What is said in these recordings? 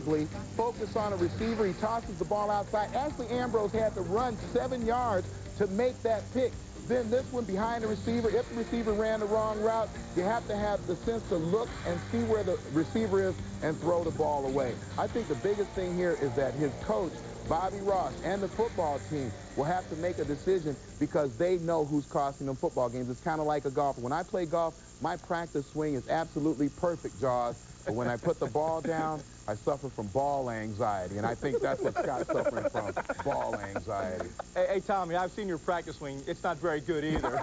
comfortably, focus on a receiver. He tosses the ball outside. Ashley Ambrose had to run 7 yards to make that pick. Then this one behind the receiver, if the receiver ran the wrong route, you have to have the sense to look and see where the receiver is and throw the ball away. I think the biggest thing here is that his coach, Bobby Ross, and the football team will have to make a decision because they know who's costing them football games. It's kind of like a golfer. When I play golf, my practice swing is absolutely perfect, Jaws. But when I put the ball down, I suffer from ball anxiety, and I think that's what Scott's suffering from, ball anxiety. Hey, Tommy, I've seen your practice swing. It's not very good either.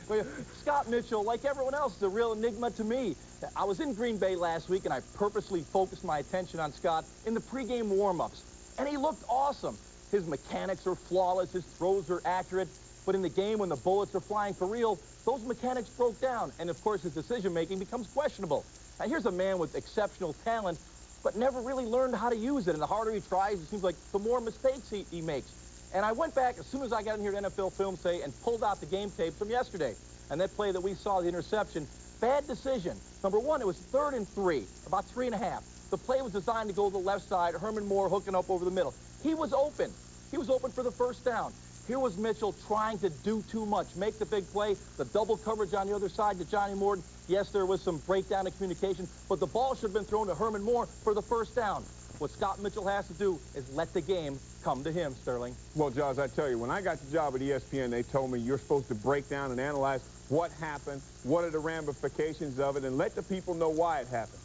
Well, Scott Mitchell, like everyone else, is a real enigma to me. I was in Green Bay last week, and I purposely focused my attention on Scott in the pregame warm-ups, and he looked awesome. His mechanics are flawless, his throws are accurate, but in the game when the bullets are flying for real, those mechanics broke down, and of course his decision-making becomes questionable. Now here's a man with exceptional talent, but never really learned how to use it, and the harder he tries, it seems like the more mistakes he makes. And I went back as soon as I got in here to NFL Film Say and pulled out the game tapes from yesterday. And that play that we saw, the interception, bad decision. Number one, it was 3rd and 3, about 3.5. The play was designed to go to the left side, Herman Moore hooking up over the middle. He was open. He was open for the first down. Here was Mitchell trying to do too much, make the big play, the double coverage on the other side to Johnny Morton. Yes, there was some breakdown in communication, but the ball should have been thrown to Herman Moore for the first down. What Scott Mitchell has to do is let the game come to him, Sterling. Well, Jaws, I tell you, when I got the job at ESPN, they told me you're supposed to break down and analyze what happened, what are the ramifications of it, and let the people know why it happened.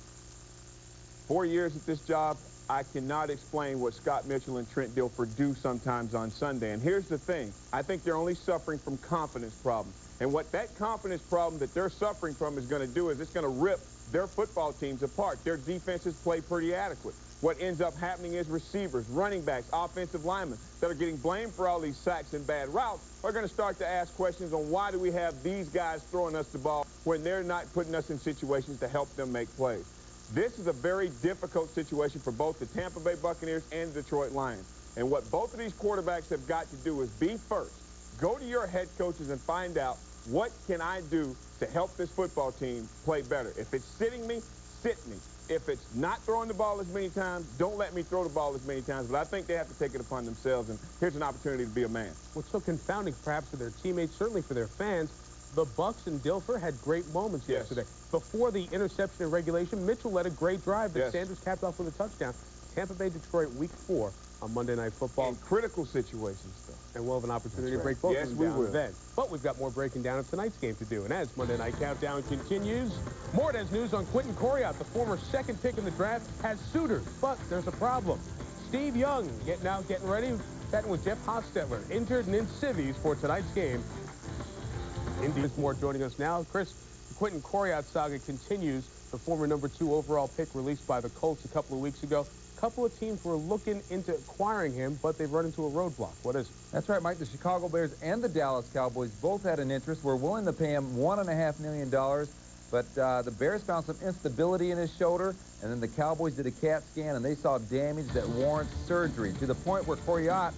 4 years at this job, I cannot explain what Scott Mitchell and Trent Dilfer do sometimes on Sunday. And here's the thing. I think they're only suffering from confidence problems. And what that confidence problem that they're suffering from is going to do is it's going to rip their football teams apart. Their defenses play pretty adequate. What ends up happening is receivers, running backs, offensive linemen that are getting blamed for all these sacks and bad routes are going to start to ask questions on why do we have these guys throwing us the ball when they're not putting us in situations to help them make plays. This is a very difficult situation for both the Tampa Bay Buccaneers and the Detroit Lions. And what both of these quarterbacks have got to do is be first. Go to your head coaches and find out what can I do to help this football team play better. If it's sitting me, sit me. If it's not throwing the ball as many times, don't let me throw the ball as many times. But I think they have to take it upon themselves, and here's an opportunity to be a man. What's so confounding perhaps for their teammates, certainly for their fans, the Bucs and Dilfer had great moments yesterday. Before the interception in regulation, Mitchell led a great drive that Sanders capped off with a touchdown. Tampa Bay, Detroit, Week 4 on Monday Night Football. In critical situations, though. And we'll have an opportunity to break both of them down then. But we've got more breaking down of tonight's game to do. And as Monday Night Countdown continues, Mordez news on Quentin Coriat, the former 2nd pick in the draft, has suitors. But there's a problem. Steve Young getting ready, chatting with Jeff Hostetler, injured and in civvies for tonight's game. Indeed, more joining us now. Chris, the Quentin Coriat saga continues. The former #2 overall pick released by the Colts a couple of weeks ago. A couple of teams were looking into acquiring him, but they've run into a roadblock. What is it? That's right, Mike. The Chicago Bears and the Dallas Cowboys both had an interest. We're willing to pay him $1.5 million, but the Bears found some instability in his shoulder, and then the Cowboys did a CAT scan, and they saw damage that warrants surgery, to the point where Coriat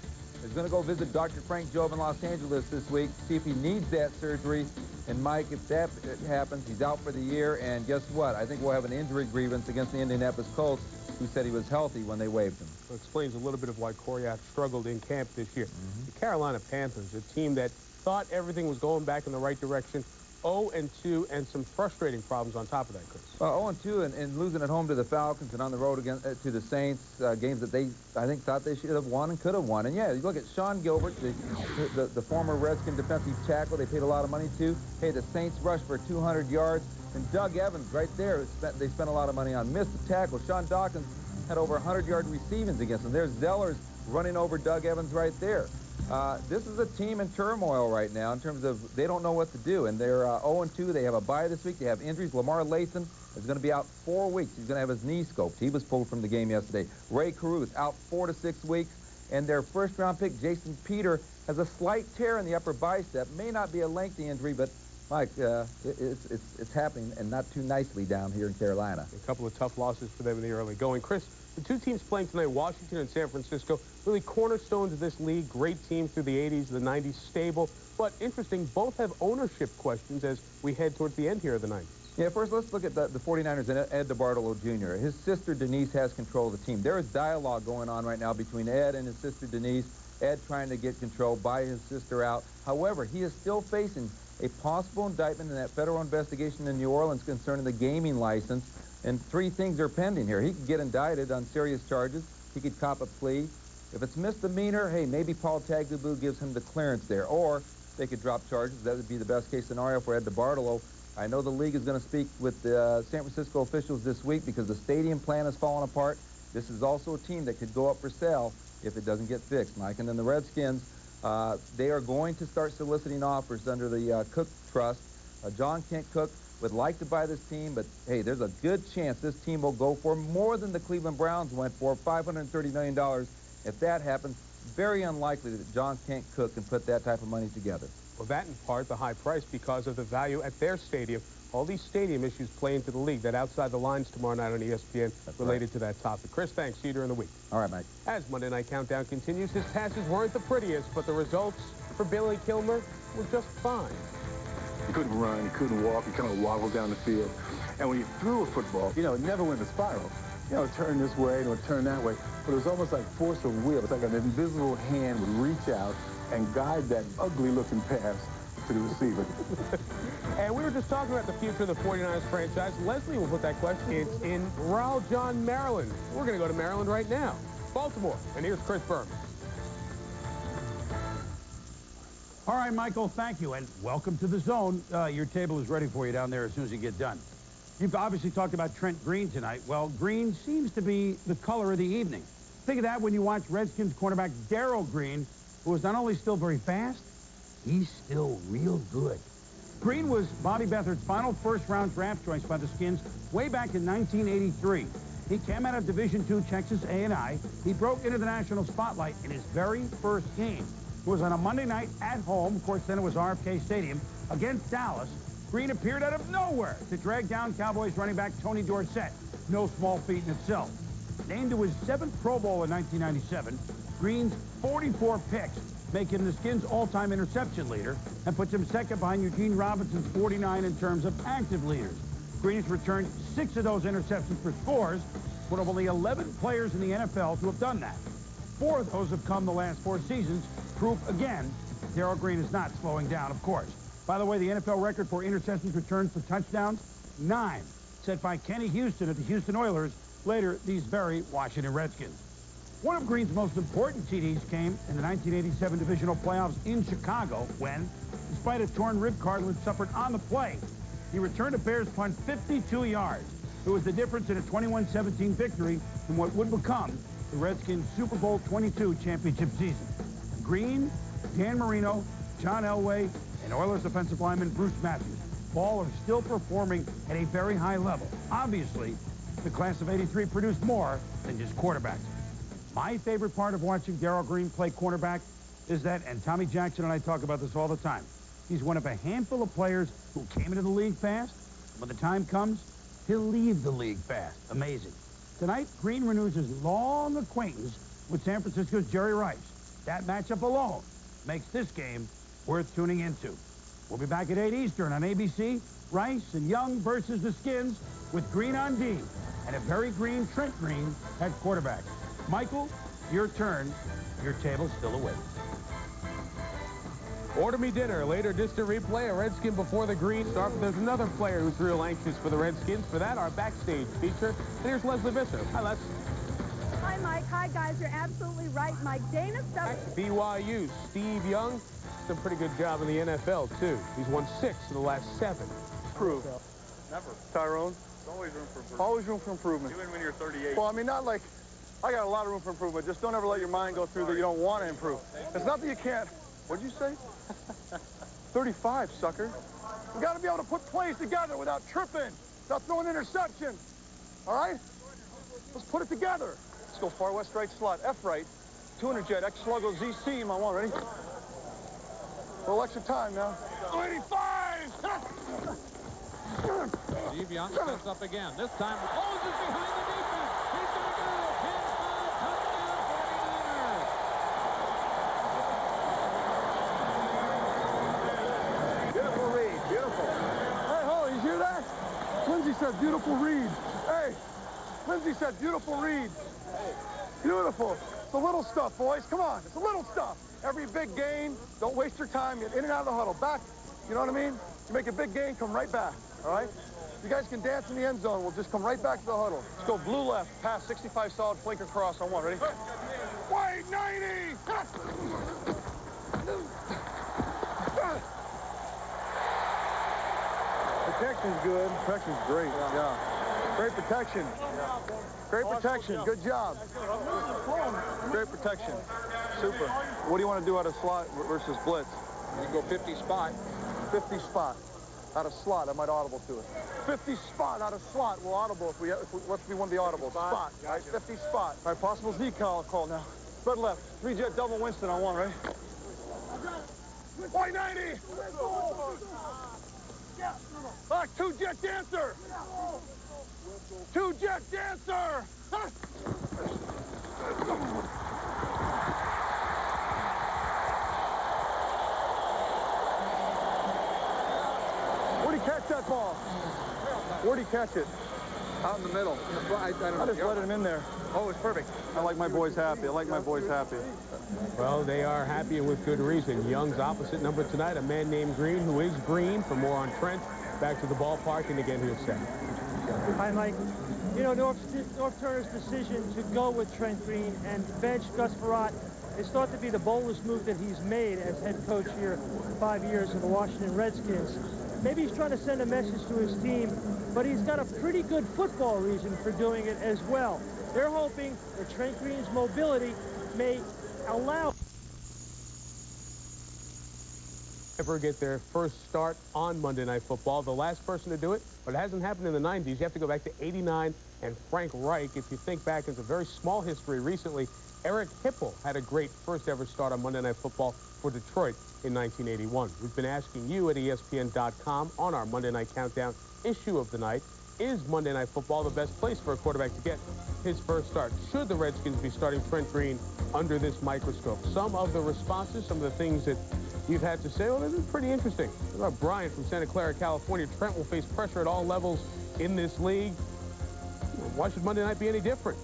is going to go visit Dr. Frank Jobe in Los Angeles this week, see if he needs that surgery. And, Mike, if that happens, he's out for the year. And guess what? I think we'll have an injury grievance against the Indianapolis Colts, who said he was healthy when they waived him. It explains a little bit of why Coriat struggled in camp this year. The Carolina Panthers, a team that thought everything was going back in the right direction, 0-2, and some frustrating problems on top of that, Chris. 0-2 and losing at home to the Falcons and on the road against to the Saints, games that they, I think, thought they should have won and could have won. And, yeah, you look at Sean Gilbert, the former Redskin defensive tackle they paid a lot of money to. Hey, the Saints rushed for 200 yards. And Doug Evans, right there, they spent a lot of money on. Missed the tackle. Sean Dawkins had over 100-yard receivings against him. There's Zellers running over Doug Evans right there. This is a team in turmoil right now in terms of they don't know what to do. And they're 0-2. They have a bye this week. They have injuries. Lamar Lathan is going to be out 4 weeks. He's going to have his knee scoped. He was pulled from the game yesterday. Ray Caruth out 4 to 6 weeks. And their first-round pick, Jason Peter, has a slight tear in the upper bicep. May not be a lengthy injury, but Mike, it's happening, and not too nicely down here in Carolina. A couple of tough losses for them in the early going. Chris, the two teams playing tonight, Washington and San Francisco, really cornerstones of this league. Great teams through the 80s, the 90s, stable. But interesting, both have ownership questions as we head towards the end here of the 90s. Yeah, first let's look at the 49ers and Ed DeBartolo Jr. His sister Denise has control of the team. There is dialogue going on right now between Ed and his sister Denise. Ed trying to get control, buy his sister out. However, he is still facing a possible indictment in that federal investigation in New Orleans concerning the gaming license. And 3 things are pending here. He could get indicted on serious charges. He could cop a plea. If it's misdemeanor, hey, maybe Paul Tagliabue gives him the clearance there. Or they could drop charges. That would be the best case scenario for Ed DeBartolo. I know the league is going to speak with the San Francisco officials this week because the stadium plan has fallen apart. This is also a team that could go up for sale if it doesn't get fixed, Mike. And then the Redskins, they are going to start soliciting offers under the Cook Trust. John Kent Cook would like to buy this team, but, hey, there's a good chance this team will go for more than the Cleveland Browns went for, $530 million. If that happens, very unlikely that John Kent Cook can put that type of money together. Well, that in part, the high price because of the value at their stadium. All these stadium issues play into the league. That Outside the Lines tomorrow night on ESPN related to that topic. Chris, thanks. See you during the week. All right, Mike. As Monday Night Countdown continues, his passes weren't the prettiest, but the results for Billy Kilmer were just fine. He couldn't run, he couldn't walk, he kind of wobbled down the field. And when you threw a football, you know, it never went in a spiral. You know, turn this way, and it would turn that way. But it was almost like force of will. It's like an invisible hand would reach out and guide that ugly-looking pass to the receiver. And we were just talking about the future of the 49ers franchise. Leslie will put that question. It's in Raleigh, Maryland. We're going to go to Maryland right now. Baltimore. And here's Chris Berman. All right, Michael, thank you, and welcome to the Zone. Your table is ready for you down there as soon as you get done. You've obviously talked about Trent Green tonight. Well, Green seems to be the color of the evening. Think of that when you watch Redskins cornerback Darryl Green, who is not only still very fast, he's still real good. Green was Bobby Beathard's final first-round draft choice by the Skins way back in 1983. He came out of Division II Texas A&I. He broke into the national spotlight in his very first game. It was on a Monday night at home. Of course, then it was RFK Stadium against Dallas. Green appeared out of nowhere to drag down Cowboys running back Tony Dorsett. No small feat in itself. Named to his 7th Pro Bowl in 1997, Green's 44 picks make him the Skins' all-time interception leader and puts him second behind Eugene Robinson's 49 in terms of active leaders. Green has returned 6 of those interceptions for scores, one of only 11 players in the NFL to have done that. 4 of those have come the last 4 seasons. Proof again, Darryl Green is not slowing down, of course. By the way, the NFL record for interceptions returned for touchdowns, 9, set by Kenny Houston at the Houston Oilers, later these very Washington Redskins. One of Green's most important TDs came in the 1987 divisional playoffs in Chicago when, despite a torn rib cartilage suffered on the play, he returned a Bears punt 52 yards. It was the difference in a 21-17 victory in what would become the Redskins' Super Bowl 22 championship season. Green, Dan Marino, John Elway, and Oilers offensive lineman Bruce Matthews all are still performing at a very high level. Obviously, the class of '83 produced more than just quarterbacks. My favorite part of watching Darryl Green play cornerback is that, and Tommy Jackson and I talk about this all the time, he's one of a handful of players who came into the league fast. When the time comes, he'll leave the league fast. Amazing. Tonight, Green renews his long acquaintance with San Francisco's Jerry Rice. That matchup alone makes this game worth tuning into. We'll be back at 8 Eastern on ABC. Rice and Young versus the Skins with Green on D and a very green Trent Green at quarterback. Michael, your turn. Your table still awaits. Order me dinner. Later, distant replay, a Redskin before the Green start. But there's another player who's real anxious for the Redskins. For that, our backstage feature. And here's Leslie Visser. Hi, Les. Hi, Mike. Hi, guys. You're absolutely right, Mike. Dana Stubbs. BYU, Steve Young. Done a pretty good job in the NFL, too. He's won 6 of the last 7. Prove. Never. Tyrone? Always room for improvement. Always room for improvement. Even when you're 38. Well, I mean, not like, I got a lot of room for improvement. Just don't ever let your mind go through that you don't want to improve. It's not that you can't. What'd you say? 35, sucker. We got to be able to put plays together without tripping, without throwing interceptions. All right? Let's put it together. Let's go far west right slot, F right, 200 jet, X sluggo, ZC in my one. Ready? A little extra time now. 85! Steve Young sets up again. This time, Moses behind the defense. He's going to go. 10-5 touchdown 49ers. Beautiful read, beautiful. Hey, Ho, you hear that? said beautiful read. Hey, Lindsay said beautiful read. Beautiful. It's the little stuff, boys. Come on, it's the little stuff. Every big gain, don't waste your time. Get in and out of the huddle. Back, you know what I mean? You make a big gain, come right back, all right? You guys can dance in the end zone. We'll just come right back to the huddle. Let's go blue left, pass 65 solid, flank across on one. Ready? Wait, 90! Protection's good. Protection's great. Yeah. Great protection. Great protection. Good job. Great protection. Super. What do you want to do out of slot versus blitz? You go 50 spot. 50 spot. Out of slot, I might audible to it. 50 spot out of slot. We'll audible if we what's be one of the audibles. Spot. All right, 50 spot. All right, possible Z call now. Spread left. 3-jet double Winston on one, right? White 90! Back, 2-jet dancer! 2-jet dancer! Where'd he catch that ball? Where'd he catch it? Out in the middle. I just let him in there. Oh, it's perfect. I like my boys happy. I like my boys happy. Well, they are happy and with good reason. Young's opposite number tonight, a man named Green, who is Green. For more on Trent, back to the ballpark, and again, here's Sam. Hi, Mike. You know, North Turner's decision to go with Trent Green and bench Gus Frerotte is thought to be the boldest move that he's made as head coach here 5 years of the Washington Redskins. Maybe he's trying to send a message to his team, but he's got a pretty good football reason for doing it as well. They're hoping that Trent Green's mobility may allow ever get their first start on Monday Night Football. The last person to do it, but it hasn't happened in the 90s. You have to go back to '89 and Frank Reich. If you think back, it's a very small history recently. Eric Hipple had a great first ever start on Monday Night Football for Detroit in 1981. We've been asking you at ESPN.com on our Monday Night Countdown issue of the night, is Monday Night Football the best place for a quarterback to get his first start? Should the Redskins be starting Trent Green under this microscope? Some of the responses, some of the things that you've had to say, well, this is pretty interesting. What about Brian from Santa Clara, California? Trent will face pressure at all levels in this league. Why should Monday night be any different?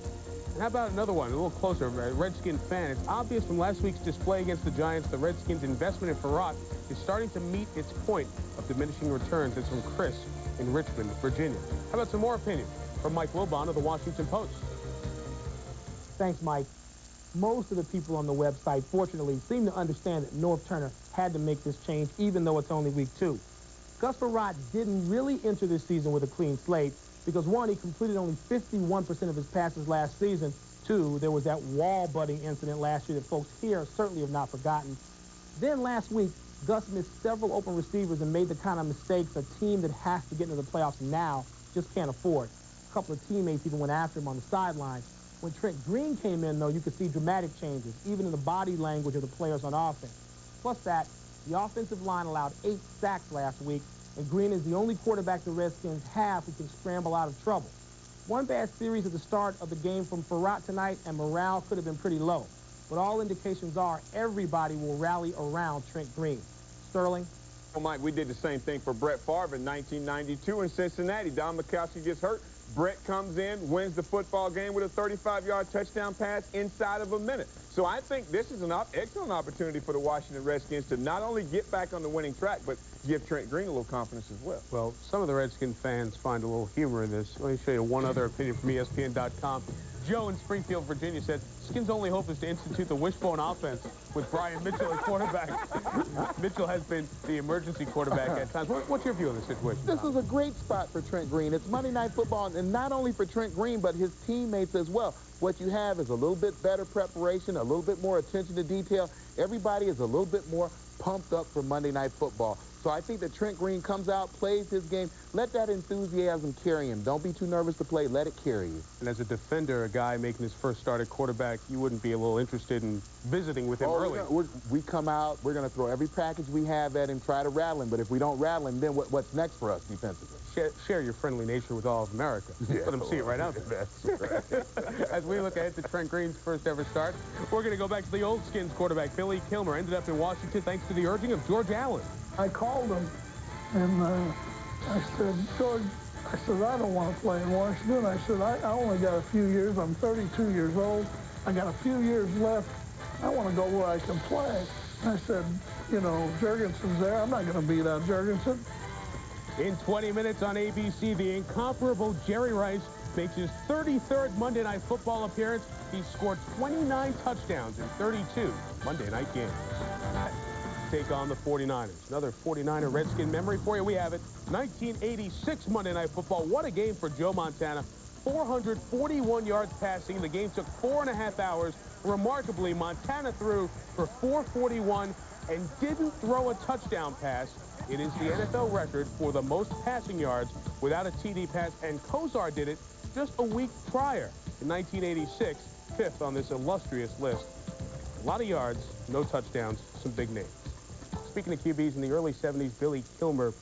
And how about another one, a little closer, a Redskin fan? It's obvious from last week's display against the Giants, the Redskins' investment in Frerotte is starting to meet its point of diminishing returns. It's from Chris in Richmond, Virginia. How about some more opinion from Mike Wilbon of the Washington Post? Thanks, Mike. Most of the people on the website, fortunately, seem to understand that North Turner had to make this change, even though it's only week 2. Gus Frerotte didn't really enter this season with a clean slate because, 1, he completed only 51% of his passes last season. 2, there was that wall butting incident last year that folks here certainly have not forgotten. Then last week, Gus missed several open receivers and made the kind of mistakes a team that has to get into the playoffs now just can't afford. A couple of teammates even went after him on the sideline. When Trent Green came in, though, you could see dramatic changes, even in the body language of the players on offense. Plus that, the offensive line allowed 8 sacks last week, and Green is the only quarterback the Redskins have who can scramble out of trouble. One bad series at the start of the game from Frerotte tonight, and morale could have been pretty low. But all indications are everybody will rally around Trent Green. Sterling? Well, Mike, we did the same thing for Brett Favre in 1992 in Cincinnati. Don Mikowski gets hurt. Brett comes in, wins the football game with a 35-yard touchdown pass inside of a minute. So I think this is an excellent opportunity for the Washington Redskins to not only get back on the winning track, but give Trent Green a little confidence as well. Well, some of the Redskin fans find a little humor in this. Let me show you one other opinion from ESPN.com. Joe in Springfield, Virginia said, Skins' only hope is to institute the wishbone offense with Brian Mitchell at quarterback. Mitchell has been the emergency quarterback at times. What's your view of the situation? This is a great spot for Trent Green. It's Monday Night Football, and not only for Trent Green, but his teammates as well. What you have is a little bit better preparation, a little bit more attention to detail. Everybody is a little bit more pumped up for Monday Night Football. So I think that Trent Green comes out, plays his game. Let that enthusiasm carry him. Don't be too nervous to play. Let it carry you. And as a defender, a guy making his first start at quarterback, you wouldn't be a little interested in visiting with him early. We come out, we're going to throw every package we have at him, try to rattle him. But if we don't rattle him, then what's next for us defensively? Share your friendly nature with all of America. Yeah, let them see it right out there. As we look ahead to Trent Green's first ever start, we're going to go back to the old Skins quarterback. Billy Kilmer ended up in Washington thanks to the urging of George Allen. I called him, and I said, George, I said, I don't want to play in Washington. I said, I only got a few years. I'm 32 years old. I got a few years left. I want to go where I can play. I said, you know, Jurgensen's there. I'm not going to beat out Jurgensen. In 20 minutes on ABC, the incomparable Jerry Rice makes his 33rd Monday Night Football appearance. He scored 29 touchdowns in 32 Monday night games. Take on the 49ers. Another 49er Redskin memory for you. We have it. 1986 Monday Night Football. What a game for Joe Montana. 441 yards passing. The game took 4.5 hours. Remarkably, Montana threw for 441 and didn't throw a touchdown pass. It is the NFL record for the most passing yards without a TD pass, and Kozar did it just a week prior in 1986, 5th on this illustrious list. A lot of yards, no touchdowns, some big names. Speaking of QBs, in the early 70s, Billy Kilmer,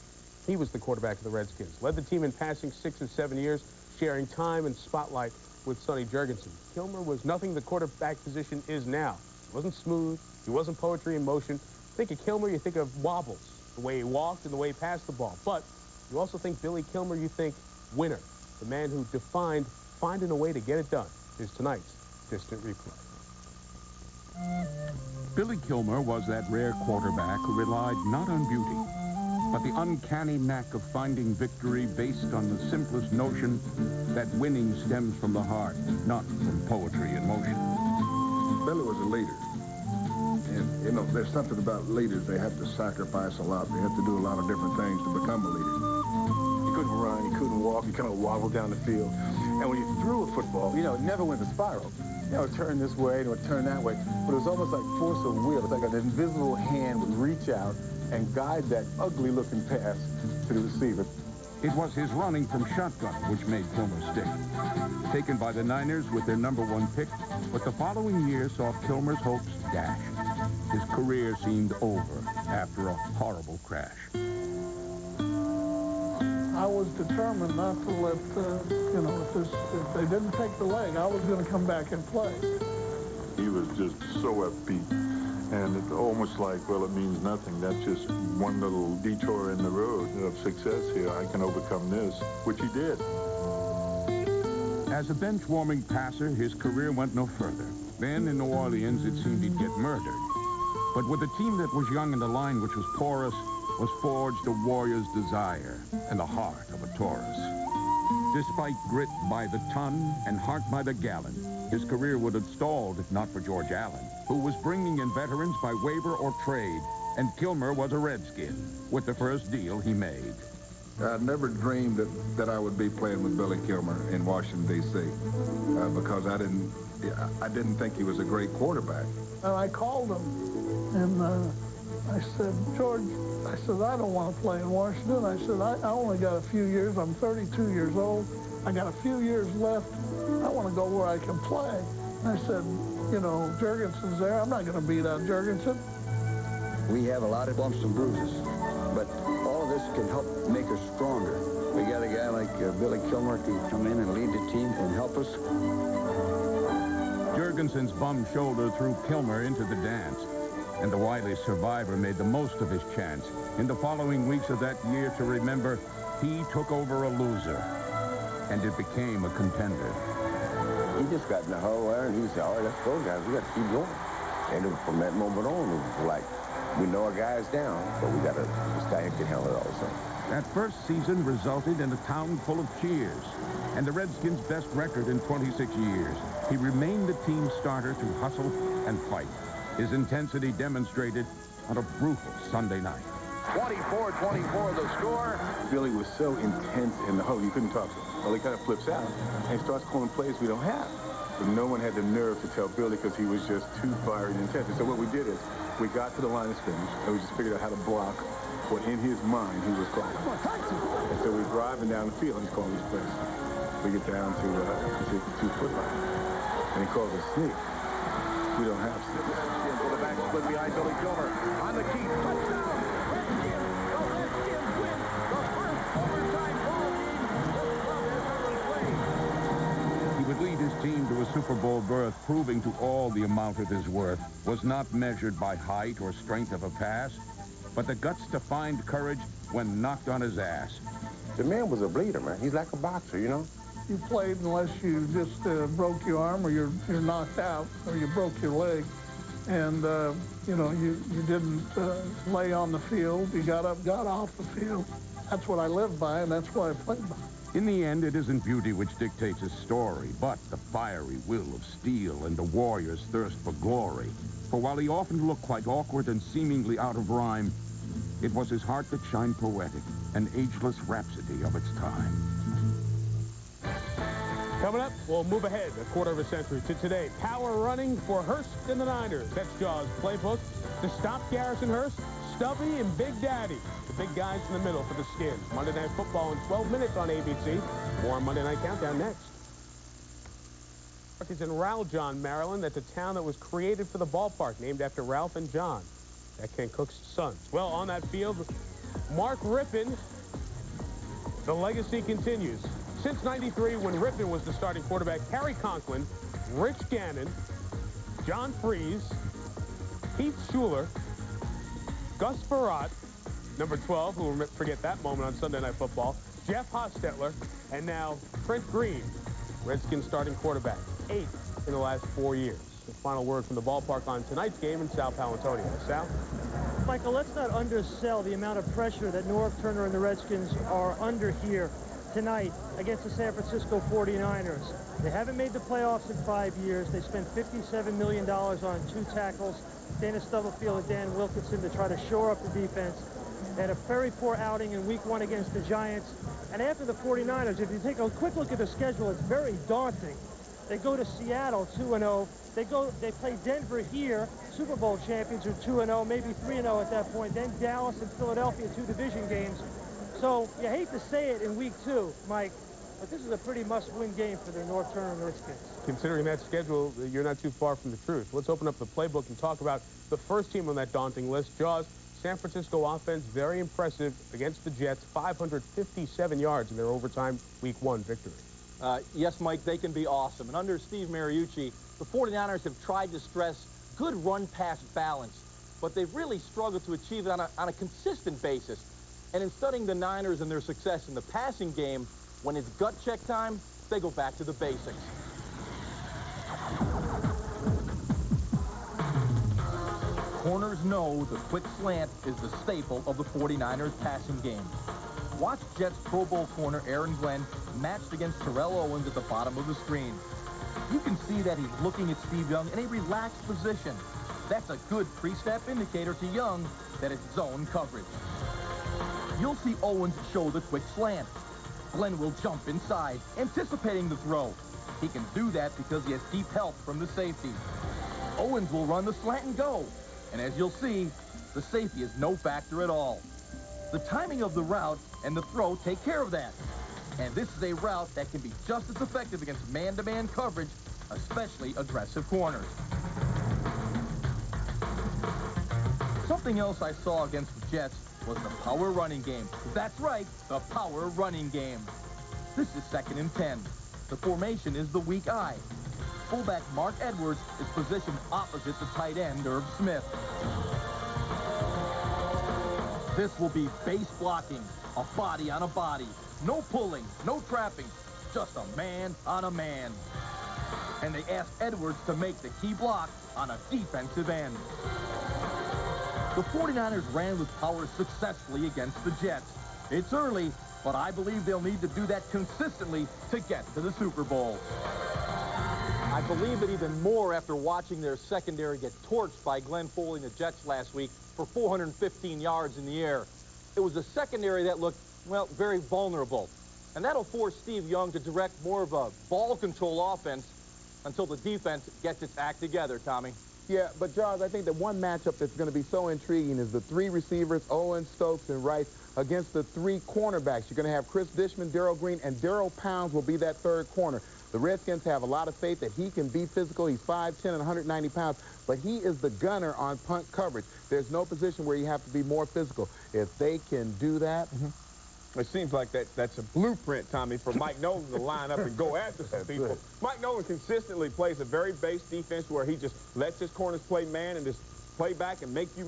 he was the quarterback of the Redskins. Led the team in passing 6 or 7 years, sharing time and spotlight with Sonny Jurgensen. Kilmer was nothing the quarterback position is now. He wasn't smooth. He wasn't poetry in motion. Think of Kilmer, you think of wobbles, the way he walked and the way he passed the ball. But you also think Billy Kilmer, you think winner, the man who defined finding a way to get it done. Here's tonight's Distant Replay. Billy Kilmer was that rare quarterback who relied not on beauty, but the uncanny knack of finding victory based on the simplest notion that winning stems from the heart, not from poetry in motion. Billy was a leader. And, you know, there's something about leaders. They have to sacrifice a lot. They have to do a lot of different things to become a leader. He couldn't run, he couldn't walk, he kind of wobbled down the field. And when you threw a football, you know, it never went to spiral. You know, turn this way, or turn that way. But it was almost like force of will. It's like an invisible hand would reach out and guide that ugly-looking pass to the receiver. It was his running from shotgun which made Kilmer stick. Taken by the Niners with their #1 pick, but the following year saw Kilmer's hopes dashed. His career seemed over after a horrible crash. I was determined not to let, you know, if they didn't take the leg, I was going to come back and play. He was just so upbeat. And it's almost like, well, it means nothing. That's just one little detour in the road of success here. I can overcome this, which he did. As a bench-warming passer, his career went no further. Then in New Orleans, it seemed he'd get murdered. But with a team that was young and a line which was porous, was forged a warrior's desire and the heart of a Taurus. Despite grit by the ton and heart by the gallon, his career would have stalled if not for George Allen, who was bringing in veterans by waiver or trade, and Kilmer was a Redskin with the first deal he made. I never dreamed that I would be playing with Billy Kilmer in Washington, D.C. Because I didn't think he was a great quarterback. And I called him, and I said, George, I said, I don't want to play in Washington. I said, I only got a few years. I'm 32 years old. I got a few years left. I want to go where I can play. I said, you know, Jurgensen's there. I'm not going to beat out Jurgensen. We have a lot of bumps and bruises, but all of this can help make us stronger. We got a guy like Billy Kilmer to come in and lead the team and help us. Jurgensen's bum shoulder threw Kilmer into the dance, and the wily survivor made the most of his chance. In the following weeks of that year to remember, he took over a loser, and it became a contender. He just got in the hole there, and he said, all right, let's go, guys. We got to keep going. And from that moment on, it was like, we know our guy's down, but we got to, this guy can handle it also. That first season resulted in a town full of cheers, and the Redskins' best record in 26 years. He remained the team starter through hustle and fight. His intensity demonstrated on a brutal Sunday night. 24-24 the score. Billy was so intense in the hole, you couldn't talk to him. Well, he kind of flips out and starts calling plays we don't have. But no one had the nerve to tell Billy because he was just too fiery and intense. And so what we did is we got to the line of scrimmage and we just figured out how to block what in his mind he was calling. And so we're driving down the field and he's calling these plays. We get down to the 2-foot line and he calls a sneak. We don't have sneaks. For the back split behind Billy Kilmer on the key. Touchdown! He would lead his team to a Super Bowl berth, proving to all the amount of his worth was not measured by height or strength of a pass, but the guts to find courage when knocked on his ass. The man was a bleeder, man. He's like a boxer, you know? You played unless you just broke your arm or you're knocked out or you broke your leg. And, you know, you didn't lay on the field. You got up, got off the field. That's what I lived by, and that's what I played by. In the end, it isn't beauty which dictates his story, but the fiery will of steel and the warrior's thirst for glory. For while he often looked quite awkward and seemingly out of rhyme, it was his heart that shined poetic, an ageless rhapsody of its time. Coming up, we'll move ahead a quarter of a century to today. Power running for Hurst and the Niners. That's Jaws' playbook. To stop Garrison Hurst, Stubby and Big Daddy. The big guys in the middle for the Skins. Monday Night Football in 12 minutes on ABC. More on Monday Night Countdown next. It's in Raljon, Maryland. That's a town that was created for the ballpark, named after Ralph and John. That Ken Cook's sons. Well, on that field, Mark Rippon, the legacy continues. Since '93, when Rippon was the starting quarterback, Harry Conklin, Rich Gannon, John Freese, Keith Schuler, Gus Farratt, number 12, who will forget that moment on Sunday Night Football, Jeff Hostetler, and now Trent Green, Redskins starting quarterback. 8 in the last 4 years. The final word from the ballpark on tonight's game in Sal Palantonio. Sal? Michael, let's not undersell the amount of pressure that Norv Turner and the Redskins are under here tonight against the San Francisco 49ers. They haven't made the playoffs in 5 years. They spent $57 million on 2 tackles, Dana Stubblefield and Dan Wilkinson, to try to shore up the defense. They had a very poor outing in week 1 against the Giants. And after the 49ers, if you take a quick look at the schedule, it's very daunting. They go to Seattle 2-0. They play Denver here, Super Bowl champions are 2-0, maybe 3-0 at that point. Then Dallas and Philadelphia, 2 division games. So you hate to say it in week 2, Mike, but this is a pretty must-win game for the Norv Turner Redskins. Considering that schedule, you're not too far from the truth. Let's open up the playbook and talk about the first team on that daunting list. Jaws, San Francisco offense, very impressive against the Jets, 557 yards in their overtime week 1 victory. Yes, Mike, they can be awesome. And under Steve Mariucci, the 49ers have tried to stress good run-pass balance, but they've really struggled to achieve it on a consistent basis. And in studying the Niners and their success in the passing game, when it's gut check time, they go back to the basics. Corners know the quick slant is the staple of the 49ers passing game. Watch Jets Pro Bowl corner Aaron Glenn matched against Terrell Owens at the bottom of the screen. You can see that he's looking at Steve Young in a relaxed position. That's a good pre-snap indicator to Young that it's zone coverage. You'll see Owens show the quick slant. Glenn will jump inside, anticipating the throw. He can do that because he has deep help from the safety. Owens will run the slant and go. And as you'll see, the safety is no factor at all. The timing of the route and the throw take care of that. And this is a route that can be just as effective against man-to-man coverage, especially aggressive corners. Something else I saw against the Jets was the power running game. That's right, the power running game. This is 2nd and 10. The formation is the weak eye. Fullback Mark Edwards is positioned opposite the tight end, Irv Smith. This will be base blocking, a body on a body. No pulling, no trapping, just a man on a man. And they ask Edwards to make the key block on a defensive end. The 49ers ran with power successfully against the Jets. It's early, but I believe they'll need to do that consistently to get to the Super Bowl. I believe it even more after watching their secondary get torched by Glenn Foley and the Jets last week for 415 yards in the air. It was a secondary that looked, well, very vulnerable. And that'll force Steve Young to direct more of a ball control offense until the defense gets its act together, Tommy. Yeah, but, Jaws, I think that one matchup that's going to be so intriguing is the 3 receivers, Owens, Stokes, and Rice, against the 3 cornerbacks. You're going to have Chris Dishman, Darrell Green, and Darrell Pounds will be that 3rd corner. The Redskins have a lot of faith that he can be physical. He's 5'10" and 190 pounds, but he is the gunner on punt coverage. There's no position where you have to be more physical. If they can do that... It seems like that's a blueprint, Tommy, for Mike Nolan to line up and go after some people. Mike Nolan consistently plays a very base defense where he just lets his corners play man and just play back and let you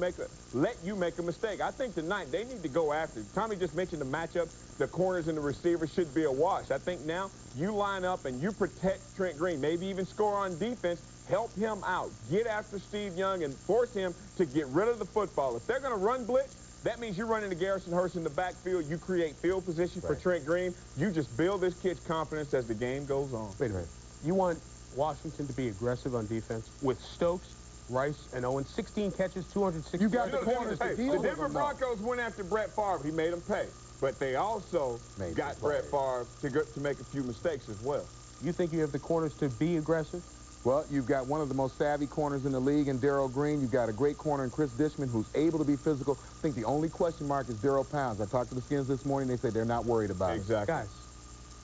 make a mistake. I think tonight they need to go after it. Tommy just mentioned the matchup. The corners and the receivers should be a wash. I think now you line up and you protect Trent Green, maybe even score on defense, help him out, get after Steve Young and force him to get rid of the football. If they're going to run blitz, that means you're running to Garrison Hurst in the backfield. You create field position for Trent Green. You just build this kid's confidence as the game goes on. Wait a minute. You want Washington to be aggressive on defense with Stokes, Rice, and Owens. 16 catches, 260 yards. You got the corners to deal with them. The Denver Broncos went after Brett Favre. He made him pay. But they also got Brett Favre to make a few mistakes as well. You think you have the corners to be aggressive? Well, you've got one of the most savvy corners in the league in Darrell Green. You've got a great corner in Chris Dishman who's able to be physical. I think the only question mark is Darrell Pounds. I talked to the Skins this morning. They say they're not worried about it. Guys,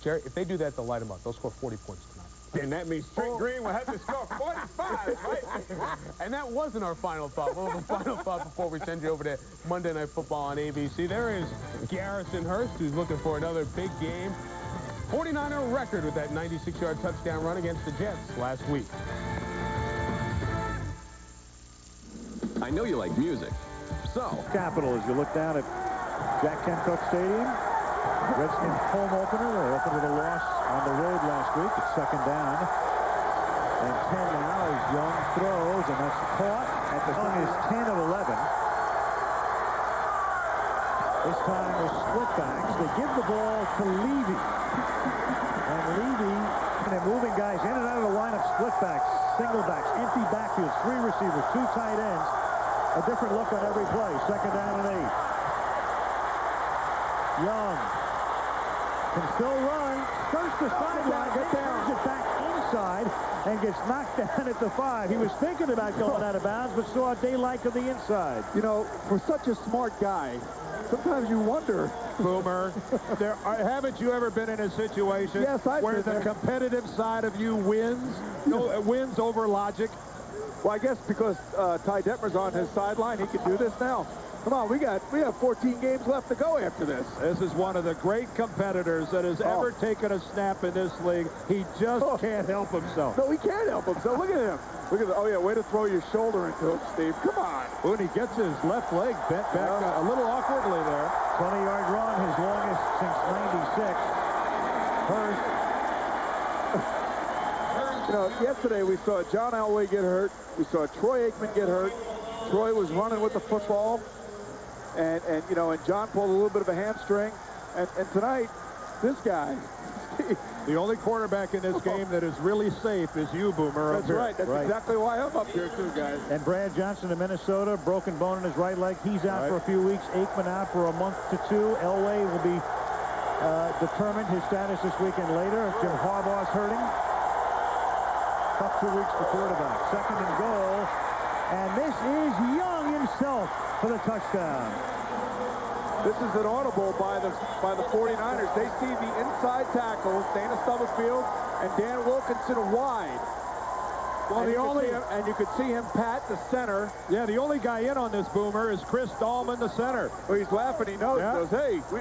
Jerry, if they do that, they'll light them up. They'll score 40 points tonight. And that means Trent Green will have to score 45, right? And that wasn't our final thought. We'll have a final thought before we send you over to Monday Night Football on ABC. There is Garrison Hurst, who's looking for another big game. 49er record with that 96-yard touchdown run against the Jets last week. I know you like music, so... Capital as you look down at Jack Kent Stadium. Redskins home opener. They opened with a loss on the road last week. It's second down. And 10 now as Young throws, and that's caught at the line is 10 of 11. This time with split backs. They give the ball to Levy. And Levy, they're moving guys in and out of the line of split backs, single backs, empty backfields, 3 receivers, 2 tight ends. A different look on every play. Second down and 8. Young can still run. First the sideline, get down, it back inside, and gets knocked down at the 5. He was thinking about going out of bounds, but saw daylight to the inside. You know, for such a smart guy, sometimes you wonder. Boomer, haven't you ever been in a situation where the competitive side of you wins? Wins over logic? Well, I guess because Ty Detmer's on his sideline, he can do this now. Come on, we have 14 games left to go after this. This is one of the great competitors that has ever taken a snap in this league. He just can't help himself. No, he can't help himself. Look at him. Look at the, oh yeah, way to throw your shoulder into it, Steve. Come on. When he gets his left leg bent back a little awkwardly there. 20-yard run, his longest since '96. Hurst. You know, yesterday we saw John Elway get hurt. We saw Troy Aikman get hurt. Troy was running with the football. And you know, and John pulled a little bit of a hamstring. And tonight, this guy, the only quarterback in this game that is really safe is you, Boomer. That's right. That's exactly why I'm up here, too, guys. And Brad Johnson of Minnesota, broken bone in his right leg. He's out for a few weeks. Aikman out for a month to 2. Elway will be determined his status this weekend later. Jim Harbaugh's hurting. Tough 2 weeks for quarterback. Second and goal. And this is Young himself for the touchdown. This is an audible by the 49ers. They see the inside tackle, Dana Stubblefield and Dan Wilkinson wide. Well, and you could see him pat the center. Yeah, the only guy in on this, Boomer, is Chris Dahlman, the center. Well, he's laughing. He knows. Yeah. He goes,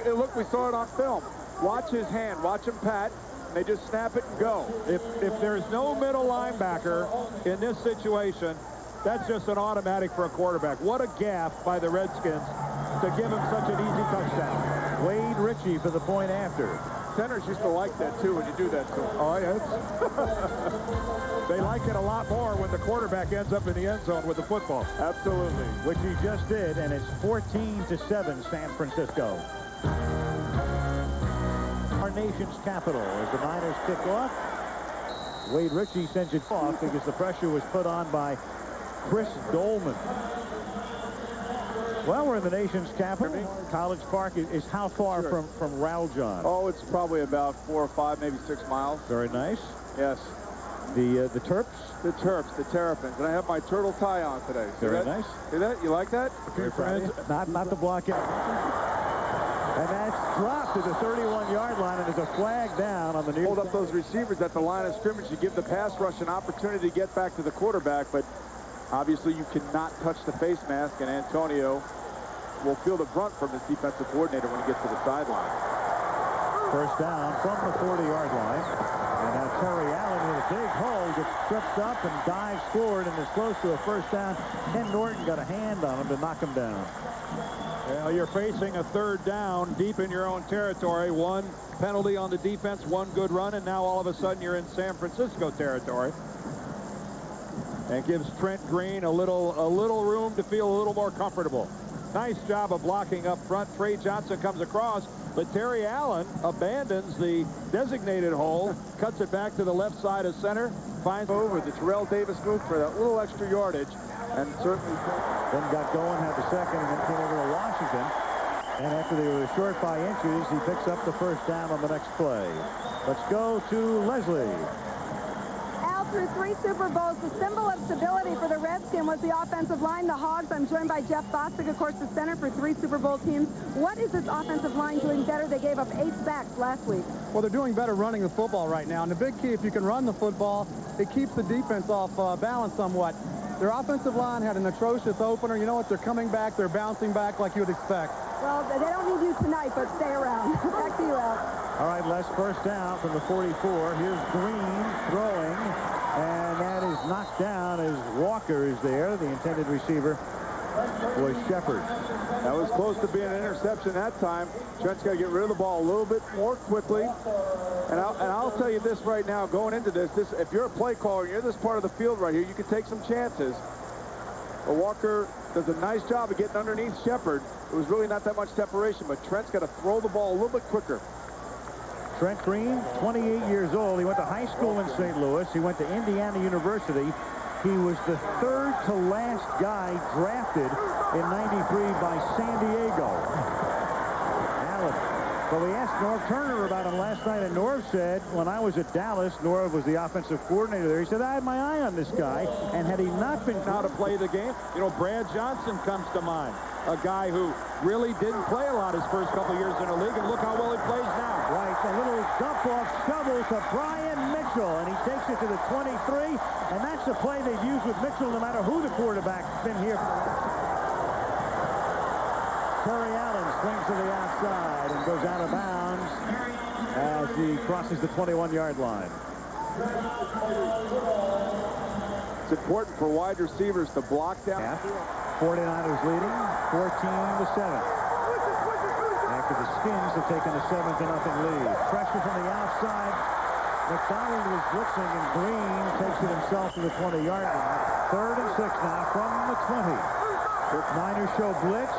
hey, look, we saw it on film. Watch his hand. Watch him pat. They just snap it and go. If there's no middle linebacker in this situation, that's just an automatic for a quarterback. What a gaffe by the Redskins to give him such an easy touchdown. Wade Ritchie for the point after. Centers used to like that, too, when you do that to them. Oh, yes. They like it a lot more when the quarterback ends up in the end zone with the football. Absolutely. Which he just did, and it's 14-7 San Francisco. Our nation's capital as the Niners kick off. Wade Ritchie sends it off because the pressure was put on by Chris Dolman. Well, we're in the nation's capital. College Park is how far from Raljon? Oh, it's probably about 4 or 5, maybe 6 miles. Very nice. Yes. The Terps? The Terps, the Terrapins. And I have my turtle tie on today. Very nice. See that? You like that? Very friends. Not the block out. And that's dropped to the 31-yard line, and there's a flag down on the near Hold up those receivers at the line of scrimmage to give the pass rush an opportunity to get back to the quarterback, but obviously you cannot touch the face mask, and Antonio will feel the brunt from his defensive coordinator when he gets to the sideline. First down from the 40-yard line, and that's Terry Allen with a big hole, gets tripped up and dives forward and is close to a first down. Ken Norton got a hand on him to knock him down. Well, you're facing a third down deep in your own territory. One penalty on the defense, one good run, and now all of a sudden you're in San Francisco territory. And gives Trent Green a little room to feel a little more comfortable. Nice job of blocking up front. Trey Johnson comes across, but Terry Allen abandons the designated hole, cuts it back to the left side of center, finds over the Terrell Davis move for that little extra yardage, and certainly then got going, had the second, and then came over to Washington. And after they were short by inches, he picks up the first down on the next play. Let's go to Leslie. Through 3 Super Bowls, the symbol of stability for the Redskins was the offensive line, the Hogs. I'm joined by Jeff Bostic, of course, the center for 3 Super Bowl teams. What is this offensive line doing better? They gave up 8 sacks last week. Well, they're doing better running the football right now. And the big key, if you can run the football, it keeps the defense off balance somewhat. Their offensive line had an atrocious opener. You know what? They're coming back. They're bouncing back like you would expect. Well, they don't need you tonight, but stay around. Back to you, Al. All right, Les, first down from the 44. Here's Green throwing, and that is knocked down as Walker is there. The intended receiver was Shepard. that was close to being an interception that time. Trent's got to get rid of the ball a little bit more quickly. And I'll tell you this right now, going into this, if you're a play caller, you're this part of the field right here, you can take some chances. But Walker does a nice job of getting underneath Shepard. It was really not that much separation, but Trent's got to throw the ball a little bit quicker. Trent Green, 28 years old. He went to high school in St. Louis. He went to Indiana University. He was the third to last guy drafted in '93 by San Diego. Allen. But we asked Norv Turner about him last night, and Norv said, when I was at Dallas, Norv was the offensive coordinator there. He said, I had my eye on this guy, and had he not been how to play the game, you know, Brad Johnson comes to mind. A guy who really didn't play a lot his first couple years in the league, and look how well he plays now. Right, a little dump-off shovel to Brian Mitchell, and he takes it to the 23, and that's the play they've used with Mitchell no matter who the quarterback's been here. Terry Allen swings to the outside and goes out of bounds as he crosses the 21-yard line. It's important for wide receivers to block down. 49ers leading 14-7. After the Skins have taken a 7-0 lead. Pressure from the outside. McDonald was blitzing, and Green takes it himself to the 20-yard line. 3rd and 6 now from the 20. Niners show blitz.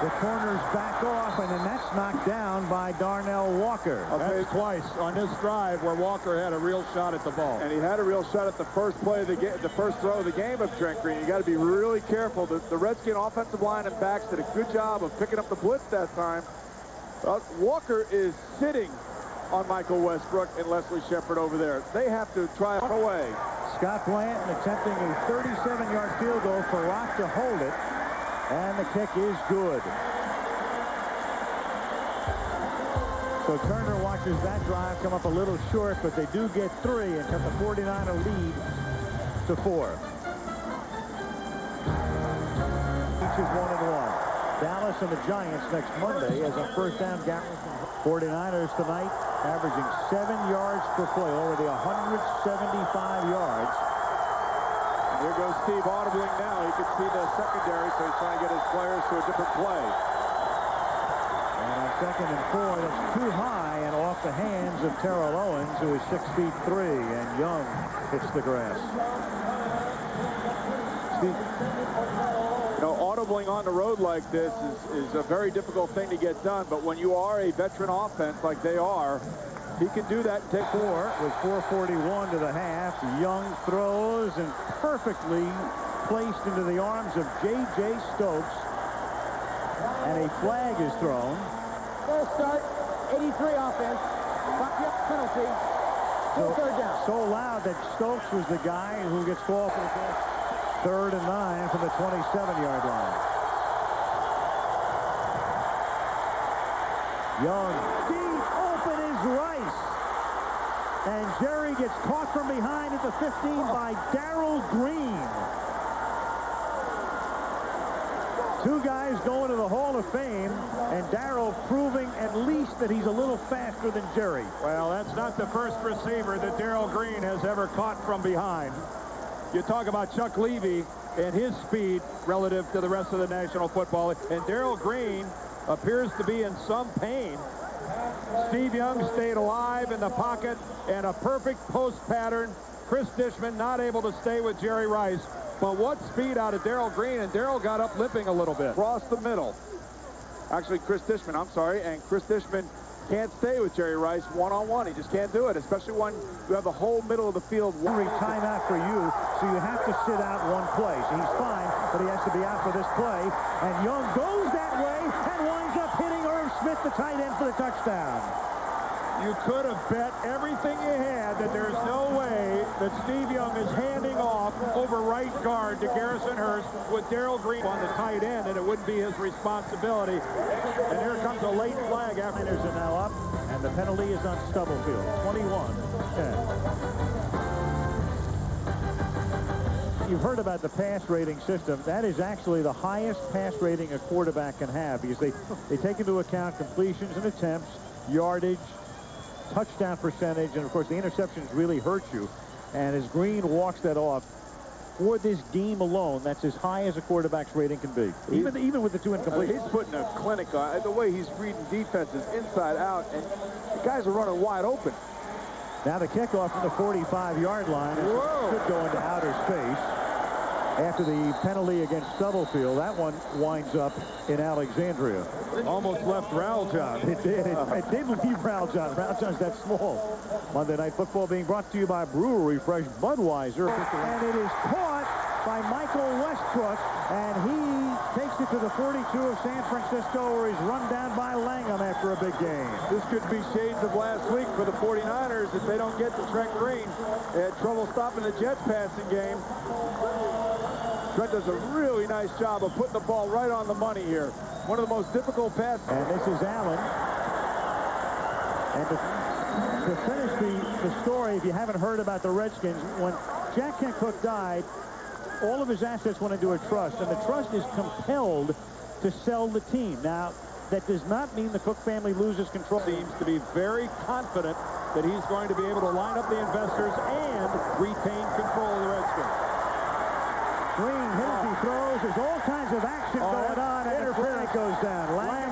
The corners back off, and then that's knocked down by Darnell Walker. I'll say twice on this drive where Walker had a real shot at the ball. And he had a real shot at the first play of the game, the first throw of the game of Trent Green. You got to be really careful. The Redskin offensive line and backs did a good job of picking up the blitz that time. Walker is sitting on Michael Westbrook and Leslie Shepard over there. They have to try away. Scott Blanton attempting a 37-yard field goal for Rock to hold it. And the kick is good. So Turner watches that drive come up a little short, but they do get 3 and cut the 49er lead to 4. Each is 1-1. Dallas and the Giants next Monday as a first down guarantee. 49ers tonight averaging 7 yards per play, already 175 yards. Here goes Steve audibling now. You can see the secondary, so he's trying to get his players to a different play. And on 2nd and 4, that's too high and off the hands of Terrell Owens, who is 6'3", and Young hits the grass. Steve, you know, audibling on the road like this is a very difficult thing to get done, but when you are a veteran offense like they are, he can do that and take 4 with 4:41 to the half. Young throws and perfectly placed into the arms of J.J. Stokes. And a flag is thrown. Full start, 83 offense. Penalty. Third down. So loud that Stokes was the guy who gets called for the ball. 3rd and 9 from the 27-yard line. Young. Deep open is Rice. And Jerry gets caught from behind at the 15 by Darrell Green. 2 Two guys going to the Hall of Fame, and Darryl proving at least that he's a little faster than Jerry. Well, that's not the first receiver that Darryl Green has ever caught from behind. You talk about Chuck Levy and his speed relative to the rest of the National Football League, and Darryl Green appears to be in some pain. Steve Young stayed alive in the pocket, and a perfect post pattern. Chris Dishman not able to stay with Jerry Rice. But what speed out of Darryl Green, and Darryl got up limping a little bit. Across the middle. Actually, Chris Dishman, I'm sorry, and Chris Dishman can't stay with Jerry Rice one-on-one. He just can't do it, especially when you have the whole middle of the field. Every timeout for you, so you have to sit out one play. So he's fine, but he has to be out for this play. And Young goes that way and winds up hitting Irv Smith, the tight end, for the touchdown. You could have bet everything you had that there's no way that Steve Young is handing off over right guard to Garrison Hurst with Darryl Green on the tight end, and it wouldn't be his responsibility. And here comes a late flag. Niners are now up, and the penalty is on Stubblefield. 21-10. You've heard about the pass rating system. That is actually the highest pass rating a quarterback can have, because they take into account completions and attempts, yardage, touchdown percentage, and of course the interceptions really hurt you. And as Green walks that off, for this game alone, that's as high as a quarterback's rating can be, even with the two incompletions. He's putting a clinic on the way he's reading defenses inside out, and the guys are running wide open. Now the kickoff from the 45-yard line could go into outer space. After the penalty against Stubblefield, that one winds up in Alexandria. Almost left Raljohn. It did. It did leave Raljohn. Raljohn's that small. Monday Night Football being brought to you by Brewery Fresh Budweiser. And it is caught by Michael Westbrook, and he takes it to the 42 of San Francisco, where he's run down by Langham after a big game. This could be shades of last week for the 49ers if they don't get to Trent Green. They had trouble stopping the Jets passing game. Trent does a really nice job of putting the ball right on the money here. One of the most difficult passes. And this is Allen. And to finish the story, if you haven't heard about the Redskins, when Jack Kent Cooke died, all of his assets went into a trust, and the trust is compelled to sell the team. Now, that does not mean the Cook family loses control. Seems to be very confident that he's going to be able to line up the investors and retain control of the Redskins. Green hits, he throws. There's all kinds of action going on, and the flag goes down.